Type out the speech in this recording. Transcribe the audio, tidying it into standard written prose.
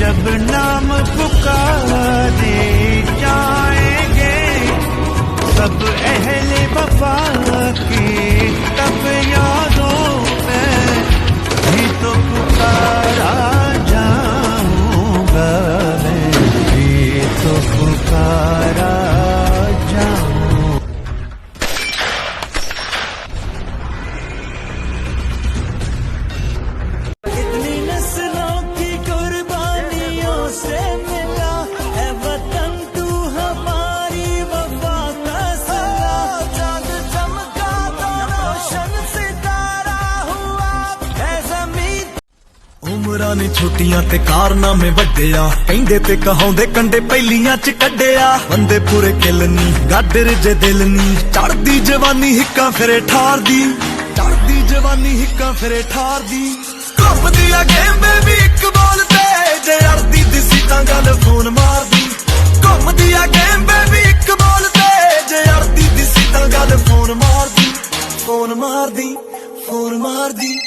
जब नाम पुकारे जाएंगे सब अहले वफा के, तब यादों में भी तो पुकारा जाऊंगा मैं, भी तो पुकारा जाऊंगा। इतनी नस्लों की कुर्बानियों से मिला है वतन, तू हमारी वफा का सिला। चांद चमका तो रोशन सितारा हुआ है जमीन। ਉਮਰਾਂ ਨੇ ਛੋਟੀਆਂ ਤੇ ਕਾਰਨਾਮੇ ਵੱਡਿਆ, ਕਹਿੰਦੇ ਤੇ ਕਹਾਉਂਦੇ ਕੰਡੇ ਪਹਿਲੀਆਂ ਚ ਕੱਢਿਆ। ਬੰਦੇ ਪੂਰੇ ਕਿੱਲ ਨੀ ਗਾਡਰ ਜੇ ਦਿਲ ਨੀ, ਚੜਦੀ ਜਵਾਨੀ ਹਿੱਕਾਂ ਫਿਰੇ ਠਾਰਦੀ, ਚੜਦੀ ਜਵਾਨੀ ਹਿੱਕਾਂ ਫਿਰੇ ਠਾਰਦੀ। ਘੁੰਮਦੀ ਆ ਗੇਮ ਬੇਬੀ ਇੱਕ ਬੋਲ ਤੇ, ਜੇ ਅੜਦੀ ਦਿਸੀ ਤਾਂ ਗੱਲ ਫੋਨ ਮਾਰਦੀ। ਘੁੰਮਦੀ ਆ ਗੇਮ ਬੇਬੀ ਇੱਕ ਬੋਲ ਤੇ, ਜੇ ਅੜਦੀ ਦਿਸੀ ਤਾਂ ਗੱਲ ਫੋਨ ਮਾਰਦੀ, ਫੋਨ ਮਾਰਦੀ, ਫੋਨ ਮਾਰਦੀ।